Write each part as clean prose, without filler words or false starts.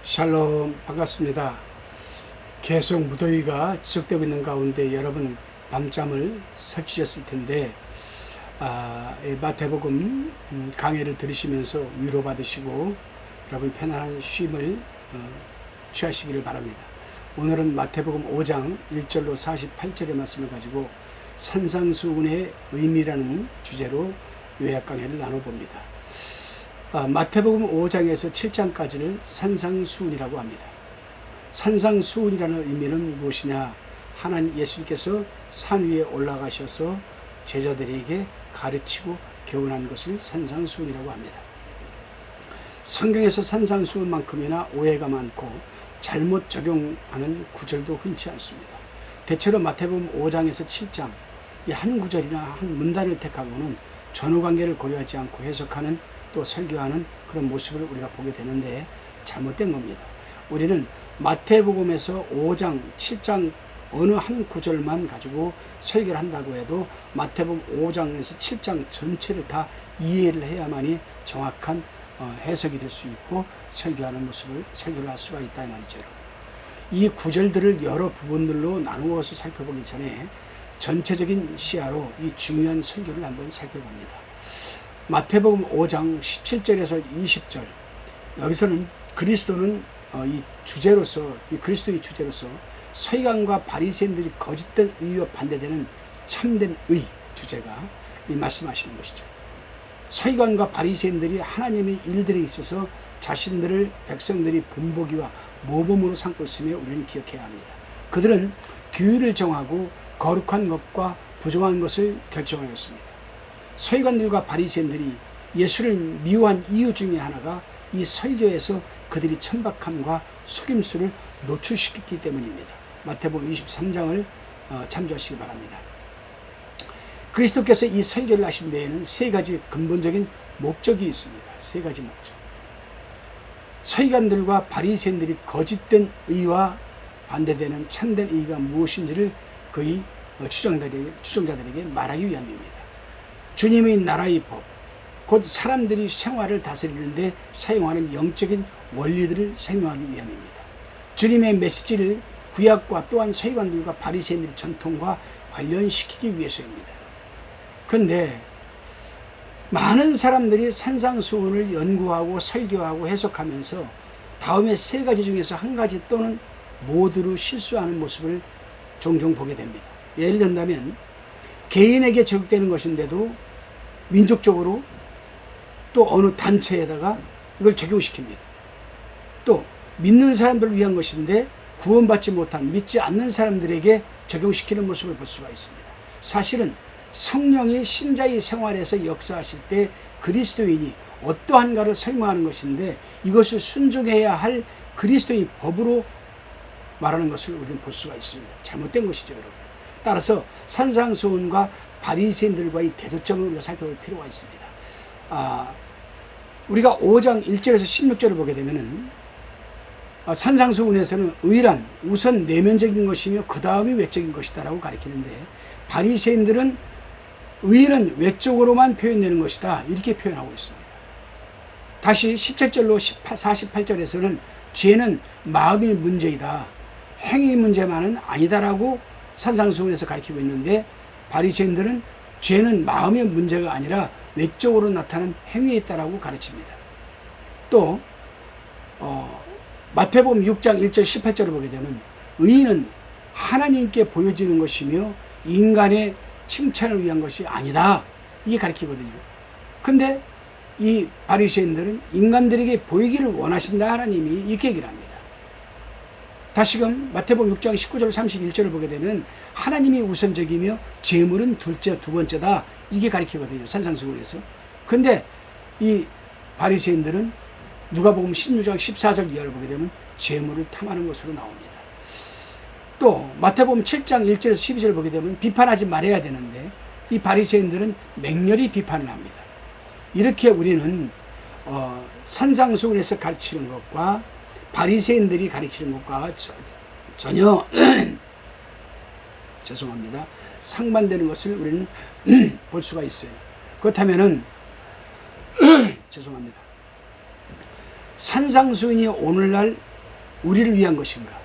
샬롬, 반갑습니다. 계속 무더위가 지속되고 있는 가운데 여러분 밤잠을 설치셨을 텐데 마태복음 강해를 들으시면서 위로받으시고 여러분 편안한 쉼을 취하시기를 바랍니다. 오늘은 마태복음 5장 1절로 48절의 말씀을 가지고 산상수훈의 의미라는 주제로 요약 강해를 나눠봅니다. 마태복음 5장에서 7장까지를 산상수훈이라고 합니다. 산상수훈이라는 의미는 무엇이냐? 하나님 예수님께서 산 위에 올라가셔서 제자들에게 가르치고 교훈한 것을 산상수훈이라고 합니다. 성경에서 산상수훈만큼이나 오해가 많고 잘못 적용하는 구절도 흔치 않습니다. 대체로 마태복음 5장에서 7장 이 한 구절이나 한 문단을 택하고는 전후관계를 고려하지 않고 해석하는 또 설교하는 그런 모습을 우리가 보게 되는데 잘못된 겁니다. 우리는 마태복음에서 5장, 7장 어느 한 구절만 가지고 설교를 한다고 해도 마태복음 5장에서 7장 전체를 다 이해를 해야만이 정확한 해석이 될 수 있고 설교하는 모습을 설교를 할 수가 있다 이 말이죠. 이 구절들을 여러 부분들로 나누어서 살펴보기 전에 전체적인 시야로 이 중요한 설교를 한번 살펴봅니다. 마태복음 5장 17절에서 20절 여기서는 그리스도는 이 주제로서 이 그리스도의 주제로서 서기관과 바리새인들이 거짓된 의와 반대되는 참된 의 주제가 이 말씀하시는 것이죠. 서기관과 바리새인들이 하나님의 일들에 있어서 자신들을 백성들이 본보기와 모범으로 삼고 있음을 우리는 기억해야 합니다. 그들은 규율을 정하고 거룩한 것과 부정한 것을 결정하였습니다. 서기관들과 바리새인들이 예수를 미워한 이유 중에 하나가 이 설교에서 그들이 천박함과 속임수를 노출시켰기 때문입니다. 마태복음 23장을 참조하시기 바랍니다. 그리스도께서 이 설교를 하신 데에는 세 가지 근본적인 목적이 있습니다. 세 가지 목적. 서기관들과 바리새인들이 거짓된 의와 반대되는 참된 의가 무엇인지를 그의 추종자들에게 말하기 위함입니다. 주님의 나라의 법, 곧 사람들이 생활을 다스리는데 사용하는 영적인 원리들을 설명하기 위함입니다. 주님의 메시지를 구약과 또한 서기관들과 바리새인들의 전통과 관련시키기 위해서입니다. 그런데 많은 사람들이 산상수훈을 연구하고 설교하고 해석하면서 다음에 세 가지 중에서 한 가지 또는 모두로 실수하는 모습을 종종 보게 됩니다. 예를 든다면 개인에게 적용되는 것인데도 민족적으로 또 어느 단체에다가 이걸 적용시킵니다. 또 믿는 사람들을 위한 것인데 구원받지 못한 믿지 않는 사람들에게 적용시키는 모습을 볼 수가 있습니다. 사실은 성령이 신자의 생활에서 역사하실 때 그리스도인이 어떠한가를 설명하는 것인데 이것을 순종해야 할 그리스도의 법으로 말하는 것을 우리는 볼 수가 있습니다. 잘못된 것이죠, 여러분. 따라서 산상수훈과 바리새인들과의 대조점을 우리가 살펴볼 필요가 있습니다. 우리가 5장 1절에서 16절을 보게 되면은 산상수훈에서는 의란 우선 내면적인 것이며 그 다음이 외적인 것이다 라고 가리키는데 바리새인들은 의는 외적으로만 표현되는 것이다 이렇게 표현하고 있습니다. 다시 17절로 48절에서는 죄는 마음의 문제이다 행위 문제만은 아니다라고 산상수훈에서 가리키고 있는데 바리새인들은 죄는 마음의 문제가 아니라 외적으로 나타나는 행위에 있다라고 가르칩니다. 또 마태복음 6장 1절 18절을 보게 되면 의는 하나님께 보여지는 것이며 인간의 칭찬을 위한 것이 아니다 이게 가르치거든요. 근데 이 바리새인들은 인간들에게 보이기를 원하신다 하나님이 이렇게 얘기를 합니다. 다시금 마태복음 6장 19절 31절을 보게 되면 하나님이 우선적이며 재물은 둘째 두 번째다 이게 가르치거든요. 산상수훈에서. 근데 이 바리새인들은 누가복음 16장 14절 이하를 보게 되면 재물을 탐하는 것으로 나옵니다. 또 마태복음 7장 1절에서 12절을 보게 되면 비판하지 말아야 되는데 이 바리새인들은 맹렬히 비판을 합니다. 이렇게 우리는 산상수훈에서 가르치는 것과 바리새인들이 가르치는 것과 전혀 죄송합니다. 상반되는 것을 우리는 볼 수가 있어요. 그렇다면은 죄송합니다. 산상수훈이 오늘날 우리를 위한 것인가?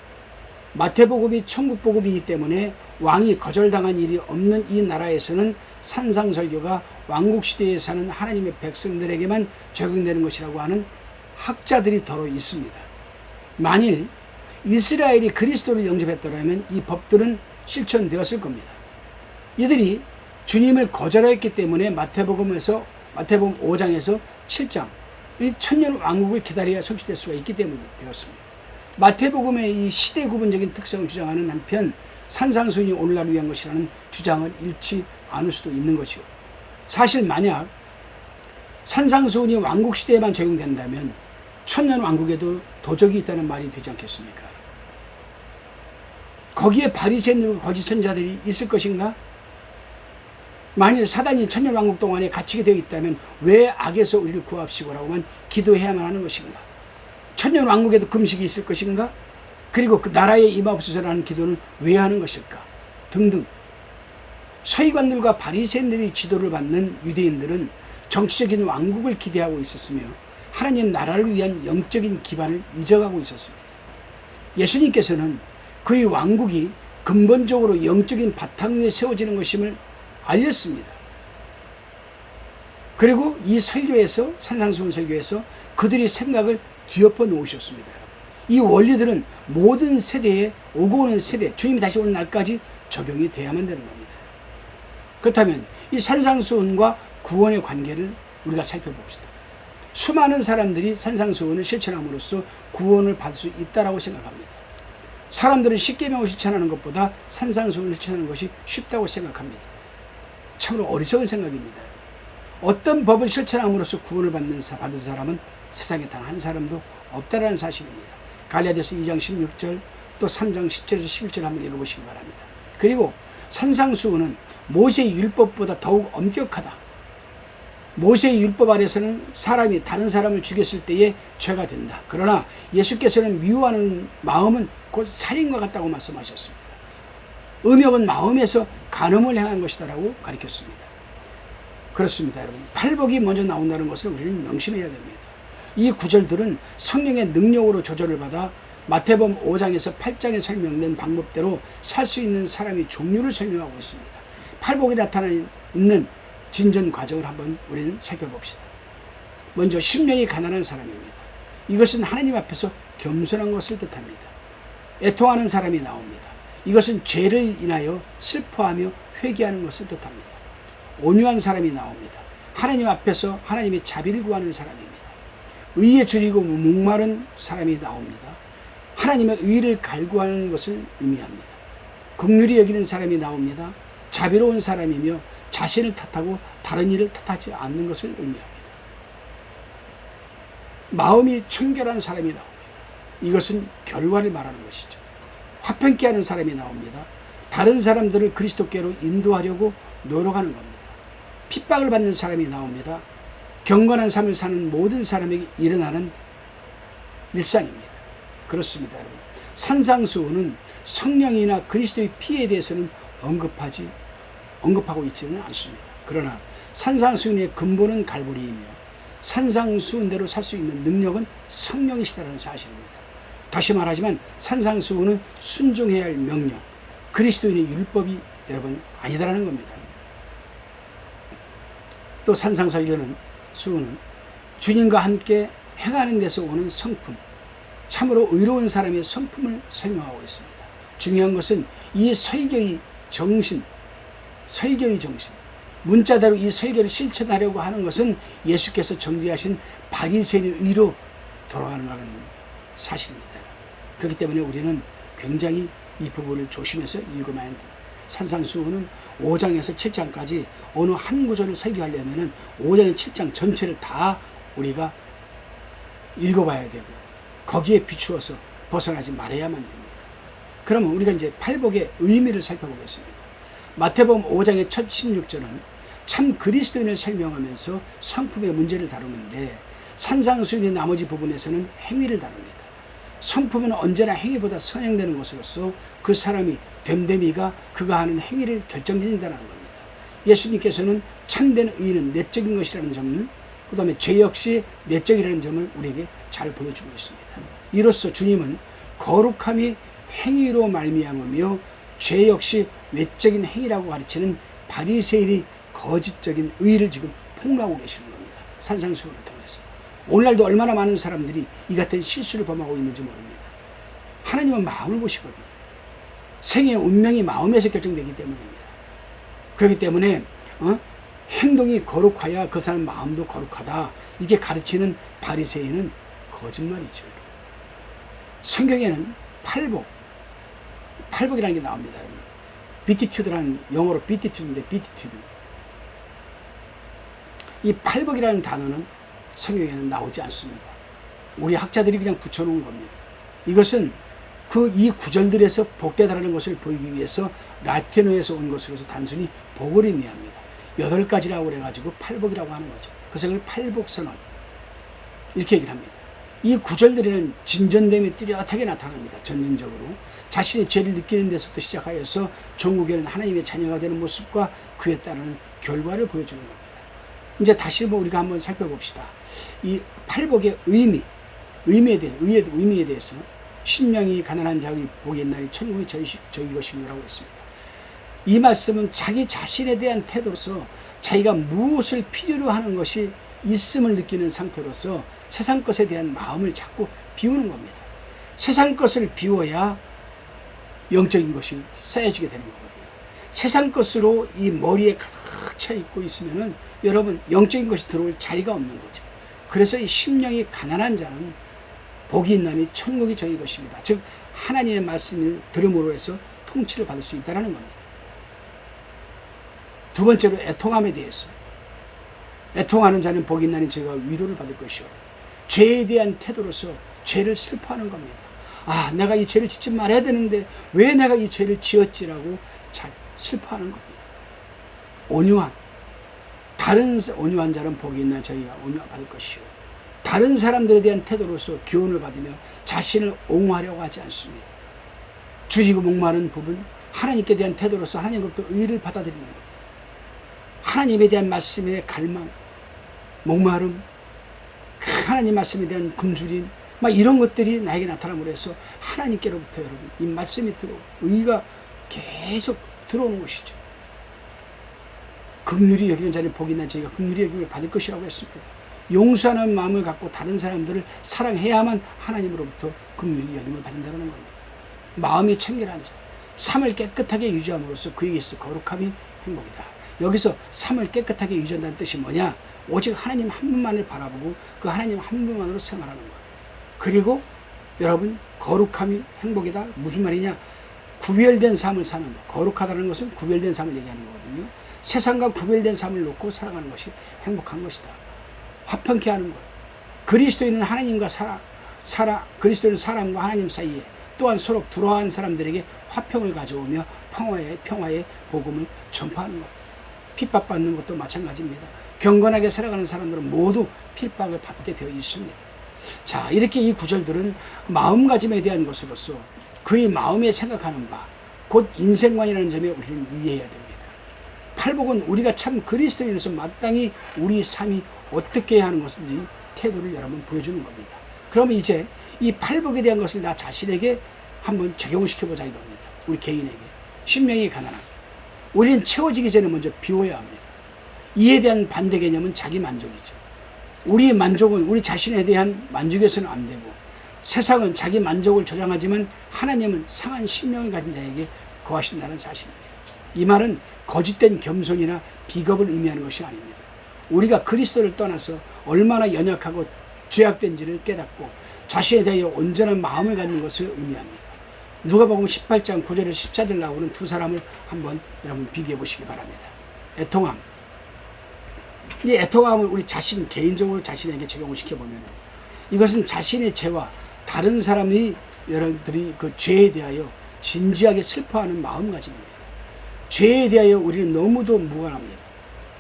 마태복음이 천국복음이기 때문에 왕이 거절당한 일이 없는 이 나라에서는 산상설교가 왕국시대에 사는 하나님의 백성들에게만 적용되는 것이라고 하는 학자들이 더러 있습니다. 만일 이스라엘이 그리스도를 영접했더라면 이 법들은 실천되었을 겁니다. 이들이 주님을 거절했기 때문에 마태복음 5장에서 7장 이 천년 왕국을 기다려야 성취될 수가 있기 때문에 되었습니다. 마태복음의 이 시대 구분적인 특성을 주장하는 한편 산상수훈이 오늘날을 위한 것이라는 주장을 잃지 않을 수도 있는 것이요. 사실 만약 산상수훈이 왕국시대에만 적용된다면 천년 왕국에도 도적이 있다는 말이 되지 않겠습니까? 거기에 바리새인들과 거짓 선자들이 있을 것인가? 만일 사단이 천년 왕국 동안에 갇히게 되어 있다면 왜 악에서 우리를 구합시고라고만 기도해야만 하는 것인가? 천년 왕국에도 금식이 있을 것인가? 그리고 그 나라에 임하옵소서라는 기도는 왜 하는 것일까? 등등. 서기관들과 바리새인들이 지도를 받는 유대인들은 정치적인 왕국을 기대하고 있었으며 하나님 나라를 위한 영적인 기반을 잊어가고 있었습니다. 예수님께서는 그의 왕국이 근본적으로 영적인 바탕 위에 세워지는 것임을 알렸습니다. 그리고 이 설교에서 산상수훈 설교에서 그들의 생각을 뒤엎어 놓으셨습니다. 이 원리들은 모든 세대에 오고 오는 세대, 주님이 다시 오는 날까지 적용이 돼야만 되는 겁니다. 그렇다면 이 산상수훈과 구원의 관계를 우리가 살펴봅시다. 수많은 사람들이 산상수훈을 실천함으로써 구원을 받을 수 있다고 생각합니다. 사람들은 십계명을 실천하는 것보다 산상수훈을 실천하는 것이 쉽다고 생각합니다. 참으로 어리석은 생각입니다. 어떤 법을 실천함으로써 구원을 받은 사람은 세상에 단 한 사람도 없다라는 사실입니다. 갈라디아서 2장 16절 또 3장 10절에서 11절 한번 읽어보시기 바랍니다. 그리고 산상수훈은 모세의 율법보다 더욱 엄격하다. 모세의 율법 아래서는 사람이 다른 사람을 죽였을 때에 죄가 된다. 그러나 예수께서는 미워하는 마음은 곧 살인과 같다고 말씀하셨습니다. 음욕은 마음에서 간음을 행한 것이다 라고 가르쳤습니다. 그렇습니다, 여러분. 팔복이 먼저 나온다는 것을 우리는 명심해야 됩니다. 이 구절들은 성령의 능력으로 조절을 받아 마태복음 5장에서 8장에 설명된 방법대로 살 수 있는 사람의 종류를 설명하고 있습니다. 팔복이 나타나는 진전 과정을 한번 우리는 살펴봅시다. 먼저 심령이 가난한 사람입니다. 이것은 하나님 앞에서 겸손한 것을 뜻합니다. 애통하는 사람이 나옵니다. 이것은 죄를 인하여 슬퍼하며 회개하는 것을 뜻합니다. 온유한 사람이 나옵니다. 하나님 앞에서 하나님의 자비를 구하는 사람입니다. 의에 줄이고 목마른 사람이 나옵니다. 하나님의 의를 갈구하는 것을 의미합니다. 긍휼히 여기는 사람이 나옵니다. 자비로운 사람이며 자신을 탓하고 다른 이를 탓하지 않는 것을 의미합니다. 마음이 청결한 사람이 나옵니다. 이것은 결과를 말하는 것이죠. 화평케 하는 사람이 나옵니다. 다른 사람들을 그리스도께로 인도하려고 노력하는 겁니다. 핍박을 받는 사람이 나옵니다. 경건한 삶을 사는 모든 사람에게 일어나는 일상입니다. 그렇습니다, 여러분. 산상수훈은 성령이나 그리스도의 피에 대해서는 언급하고 있지는 않습니다. 그러나 산상수훈의 근본은 갈보리이며 산상수훈대로 살 수 있는 능력은 성령이시다는 사실입니다. 다시 말하지만 산상수훈은 순종해야 할 명령, 그리스도인의 율법이 여러분 아니다라는 겁니다. 또 산상설교는 수훈은 주님과 함께 행하는 데서 오는 성품, 참으로 의로운 사람의 성품을 설명하고 있습니다. 중요한 것은 이 설교의 정신, 문자대로 이 설교를 실천하려고 하는 것은 예수께서 정죄하신 바리새인의 의로 돌아가는 것은 사실입니다. 그렇기 때문에 우리는 굉장히 이 부분을 조심해서 읽어야만 합니다. 산상수훈은 5장에서 7장까지 어느 한 구절을 설교하려면 5장에서 7장 전체를 다 우리가 읽어봐야 되고 거기에 비추어서 벗어나지 말아야만 됩니다. 그러면 우리가 이제 팔복의 의미를 살펴보겠습니다. 마태복음 5장의 첫 16절은 참 그리스도인을 설명하면서 성품의 문제를 다루는데 산상수훈의 나머지 부분에서는 행위를 다룹니다. 성품은 언제나 행위보다 선행되는 것으로서 그 사람이 됨됨이가 그가 하는 행위를 결정짓는다는 겁니다. 예수님께서는 참된 의는 내적인 것이라는 점, 그 다음에 죄 역시 내적이라는 점을 우리에게 잘 보여주고 있습니다. 이로써 주님은 거룩함이 행위로 말미암으며 죄 역시 외적인 행위라고 가르치는 바리새인의 거짓적인 의를 지금 폭로하고 계시는 겁니다. 산상수훈을 통해서. 오늘날도 얼마나 많은 사람들이 이 같은 실수를 범하고 있는지 모릅니다. 하나님은 마음을 보시거든요. 생의 운명이 마음에서 결정되기 때문입니다. 그렇기 때문에 행동이 거룩하야 그 사람 마음도 거룩하다. 이게 가르치는 바리새인은 거짓말이죠. 성경에는 팔복이라는 게 나옵니다. 비티튜드라는 영어로 비티튜드인데 비티튜드. 이 팔복이라는 단어는 성경에는 나오지 않습니다. 우리 학자들이 그냥 붙여놓은 겁니다. 이것은 이 구절들에서 복되다라는 것을 보이기 위해서 라틴어에서 온 것으로서 단순히 복을 의미합니다. 8가지라고 그래가지고 팔복이라고 하는 거죠. 그래서 그걸 팔복선언 이렇게 얘기를 합니다. 이 구절들에는 진전됨이 뚜렷하게 나타납니다. 전진적으로 자신의 죄를 느끼는 데서부터 시작하여서 종국에는 하나님의 자녀가 되는 모습과 그에 따르는 결과를 보여주는 겁니다. 이제 다시 우리가 한번 살펴봅시다. 이 팔복의 의미에 대해서 신명이 가난한 자의 복이 있나니 천국이 저희 것이라고 했습니다. 이 말씀은 자기 자신에 대한 태도로서 자기가 무엇을 필요로 하는 것이 있음을 느끼는 상태로서 세상 것에 대한 마음을 자꾸 비우는 겁니다. 세상 것을 비워야 영적인 것이 쌓여지게 되는 거거든요. 세상 것으로 이 머리에 가득 차 있고 있으면은 여러분 영적인 것이 들어올 자리가 없는 거죠. 그래서 이 심령이 가난한 자는 복이 있나니 천국이 저희 것입니다. 즉 하나님의 말씀을 들음으로 해서 통치를 받을 수 있다는 겁니다. 두 번째로 애통함에 대해서 애통하는 자는 복이 있나니 저희가 위로를 받을 것이요. 죄에 대한 태도로서 죄를 슬퍼하는 겁니다. 아, 내가 이 죄를 짓지 말아야 되는데 왜 내가 이 죄를 지었지라고 잘 슬퍼하는 겁니다. 온유함. 온유한 자는 복이 있나니 저희가 온유 받을 것이요. 다른 사람들에 대한 태도로서 교훈을 받으며 자신을 옹호하려고 하지 않습니다. 줄이고 목마른 부분, 하나님께 대한 태도로서 하나님으로부터 의를 받아들이는 겁니다. 하나님에 대한 말씀의 갈망, 목마름, 하나님 말씀에 대한 굶주림, 막 이런 것들이 나에게 나타남으로 해서 하나님께로부터 여러분 이 말씀이 들어오고 의가 계속 들어오는 것이죠. 긍휼히 여기는 자는 복이 있나니 저희가 긍휼히 여김을 받을 것이라고 했습니다. 용서하는 마음을 갖고 다른 사람들을 사랑해야만 하나님으로부터 긍휼히 여김을 받는다는 겁니다. 마음이 청결한 자, 삶을 깨끗하게 유지함으로써 그에게 있어 거룩함이 행복이다. 여기서 삶을 깨끗하게 유지한다는 뜻이 뭐냐? 오직 하나님 한 분만을 바라보고 그 하나님 한 분만으로 생활하는 거예요. 그리고 여러분 거룩함이 행복이다. 무슨 말이냐? 구별된 삶을 사는 것. 거룩하다는 것은 구별된 삶을 얘기하는 거거든요. 세상과 구별된 삶을 놓고 살아가는 것이 행복한 것이다. 화평케 하는 것. 그리스도인은 하나님과 그리스도인은 사람과 하나님 사이에 또한 서로 불화한 사람들에게 화평을 가져오며 평화의 복음을 전파하는 것. 핍박받는 것도 마찬가지입니다. 경건하게 살아가는 사람들은 모두 핍박을 받게 되어 있습니다. 자, 이렇게 이 구절들은 마음가짐에 대한 것으로서 그의 마음에 생각하는 바, 곧 인생관이라는 점에 우리는 유의해야 됩니다. 팔복은 우리가 참 그리스도인으로서 마땅히 우리 삶이 어떻게 해야 하는 것인지 태도를 여러분 보여주는 겁니다. 그러면 이제 이 팔복에 대한 것을 나 자신에게 한번 적용을 시켜보자 이겁니다. 우리 개인에게. 신명이 가난함. 우리는 채워지기 전에 먼저 비워야 합니다. 이에 대한 반대 개념은 자기 만족이죠. 우리의 만족은 우리 자신에 대한 만족에서는 안 되고 세상은 자기 만족을 조장하지만 하나님은 상한 신명을 가진 자에게 거하신다는 사실입니다. 이 말은 거짓된 겸손이나 비겁을 의미하는 것이 아닙니다. 우리가 그리스도를 떠나서 얼마나 연약하고 죄악된지를 깨닫고 자신에 대하여 온전한 마음을 갖는 것을 의미합니다. 누가복음 18장 9절에서 14절 나오는 두 사람을 한번 여러분 비교해 보시기 바랍니다. 애통함. 이 애통함을 우리 자신 개인적으로 자신에게 적용을 시켜보면 이것은 자신의 죄와 다른 사람이 여러분들이 그 죄에 대하여 진지하게 슬퍼하는 마음가짐입니다. 죄에 대하여 우리는 너무도 무관합니다.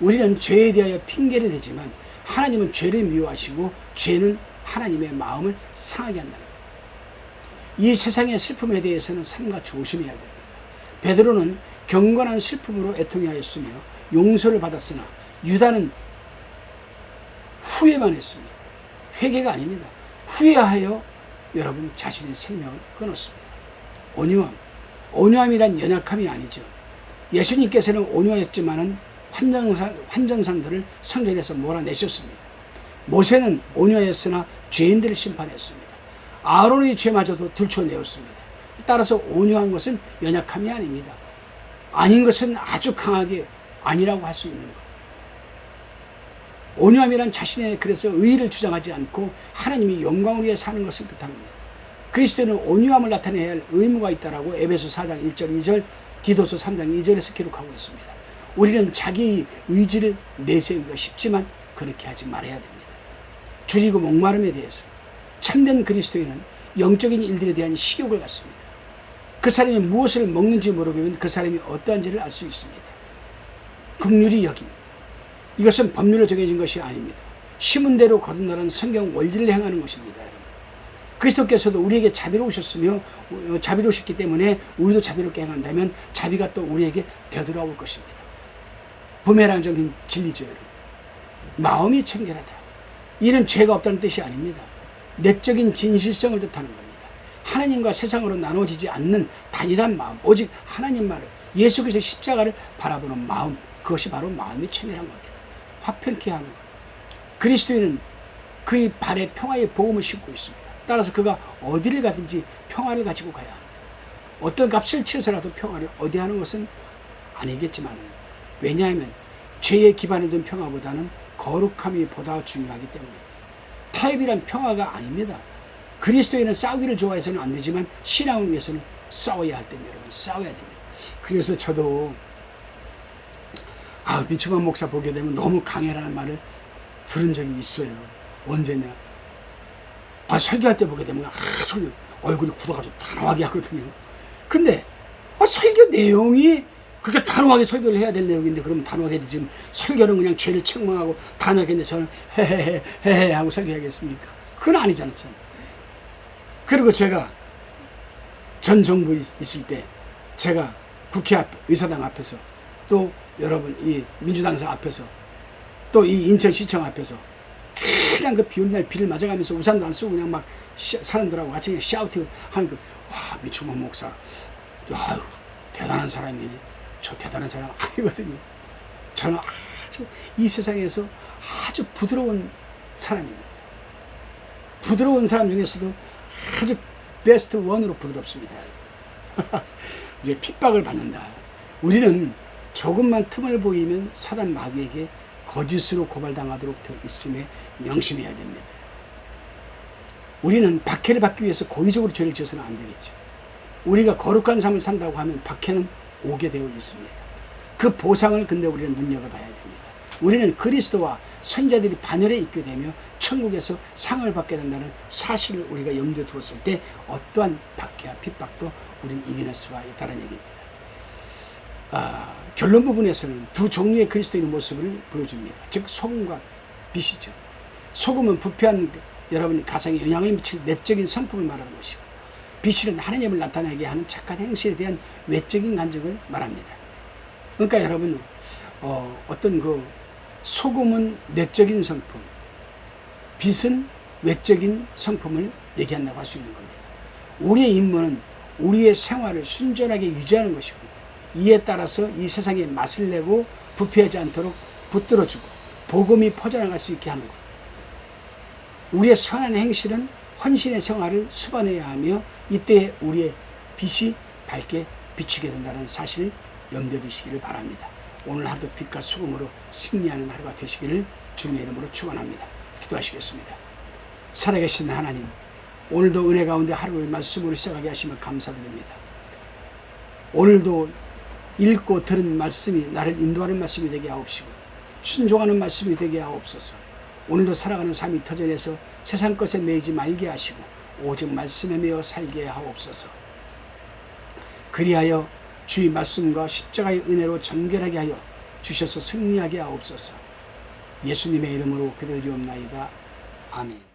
우리는 죄에 대하여 핑계를 대지만 하나님은 죄를 미워하시고 죄는 하나님의 마음을 상하게 한다는 거예요. 이 세상의 슬픔에 대해서는 삼가 조심해야 됩니다. 베드로는 경건한 슬픔으로 애통하였으며 용서를 받았으나 유다는 후회만 했습니다. 회개가 아닙니다. 후회하여 여러분 자신의 생명을 끊었습니다. 온유함이란 연약함이 아니죠. 예수님께서는 온유했지만은 환전상들을 성전에서 몰아내셨습니다. 모세는 온유했으나 죄인들을 심판했습니다. 아론의 죄마저도 들춰내었습니다. 따라서 온유한 것은 연약함이 아닙니다. 아닌 것은 아주 강하게 아니라고 할 수 있는 것. 온유함이란 자신의 그래서 의의를 주장하지 않고 하나님이 영광을 위해 사는 것을 뜻합니다. 그리스도는 온유함을 나타내야 할 의무가 있다라고 에베소 4장 1절 2절 디도서 3장 2절에서 기록하고 있습니다. 우리는 자기 의지를 내세우기가 쉽지만 그렇게 하지 말아야 됩니다. 줄이고 목마름에 대해서 참된 그리스도인은 영적인 일들에 대한 식욕을 갖습니다. 그 사람이 무엇을 먹는지 물어보면 그 사람이 어떠한지를 알 수 있습니다. 긍휼히 여김. 이것은 법률로 정해진 것이 아닙니다. 심은 대로 거둔다는 성경 원리를 행하는 것입니다. 여러분. 그리스도께서도 우리에게 자비로우셨으며 자비로우셨기 때문에 우리도 자비롭게 행한다면 자비가 또 우리에게 되돌아올 것입니다. 부메랑적인 진리죠. 여러분. 마음이 청결하다. 이는 죄가 없다는 뜻이 아닙니다. 내적인 진실성을 뜻하는 겁니다. 하나님과 세상으로 나눠지지 않는 단일한 마음, 오직 하나님만을, 예수 그리스도의 십자가를 바라보는 마음, 그것이 바로 마음이 청결한 겁니다. 화평케 하는 것. 그리스도인은 그의 발에 평화의 복음을 싣고 있습니다. 따라서 그가 어디를 가든지 평화를 가지고 가야 합니다. 어떤 값을 치러서라도 평화를 얻어하는 것은 아니겠지만, 왜냐하면 죄의 기반을 둔 평화보다는 거룩함이 보다 중요하기 때문입니다. 타협이란 평화가 아닙니다. 그리스도인은 싸우기를 좋아해서는 안 되지만 신앙을 위해서는 싸워야 할 때입니다. 여러분, 싸워야 됩니다. 그래서 저도 미추만 목사 보게 되면 너무 강해라는 말을 들은 적이 있어요. 언제냐? 설교할 때 보게 되면 설교 얼굴이 굳어가지고 단호하게 하거든요. 근데 설교 내용이 그렇게 단호하게 설교를 해야 될 내용인데 그러면 단호하게 되지. 지금 설교는 그냥 죄를 책망하고 단호하게 했는데 저는 헤헤헤 하고 설교하겠습니까? 그건 아니잖아요. 그리고 제가 전 정부 있을 때 제가 국회 앞 의사당 앞에서 또 여러분 이 민주당사 앞에서 또 이 인천시청 앞에서 그냥 그 비오는 날 비를 맞아가면서 우산도 안 쓰고 그냥 막 사람들하고 같이 그냥 샤우팅 하는 미추만 목사, 아유 대단한 사람이니. 저 대단한 사람 아니거든요. 저는 아주 이 세상에서 아주 부드러운 사람입니다. 부드러운 사람 중에서도 아주 베스트 원으로 부드럽습니다. 이제 핍박을 받는다. 우리는 조금만 틈을 보이면 사단 마귀에게 거짓으로 고발당하도록 되어 있음에 명심해야 됩니다. 우리는 박해를 받기 위해서 고의적으로 죄를 지어서는 안 되겠죠. 우리가 거룩한 삶을 산다고 하면 박해는 오게 되어 있습니다. 그 보상을 근데 우리는 눈여겨봐야 됩니다. 우리는 그리스도와 선자들이 반열에 있게 되며 천국에서 상을 받게 된다는 사실을 우리가 염두에 두었을 때 어떠한 박해와 핍박도 우리는 이겨낼 수가 있다는 얘기입니다. 결론 부분에서는 두 종류의 그리스도인의 모습을 보여줍니다. 즉 소금과 빛이죠. 소금은 부패한 여러분 가상에 영향을 미칠 내적인 성품을 말하는 것이고, 빛은 하나님을 나타내게 하는 착한 행실에 대한 외적인 간증을 말합니다. 그러니까 여러분 어떤 그 소금은 내적인 성품, 빛은 외적인 성품을 얘기한다고 할 수 있는 겁니다. 우리의 임무는 우리의 생활을 순전하게 유지하는 것이고, 이에 따라서 이 세상에 맛을 내고 부패하지 않도록 붙들어주고 복음이 퍼져나갈 수 있게 하는 것. 우리의 선한 행실은 헌신의 생활을 수반해야 하며 이때 우리의 빛이 밝게 비추게 된다는 사실을 염두에 두시기를 바랍니다. 오늘 하루도 빛과 수금으로 승리하는 하루가 되시기를 주님의 이름으로 축원합니다. 기도하시겠습니다. 살아계신 하나님, 오늘도 은혜 가운데 하루를 말씀으로 시작하게 하시면 감사드립니다. 오늘도 읽고 들은 말씀이 나를 인도하는 말씀이 되게 하옵시고 순종하는 말씀이 되게 하옵소서. 오늘도 살아가는 삶이 터전에서 세상 것에 매이지 말게 하시고 오직 말씀에 매어 살게 하옵소서. 그리하여 주의 말씀과 십자가의 은혜로 정결하게 하여 주셔서 승리하게 하옵소서. 예수님의 이름으로 기도드리옵나이다. 아멘.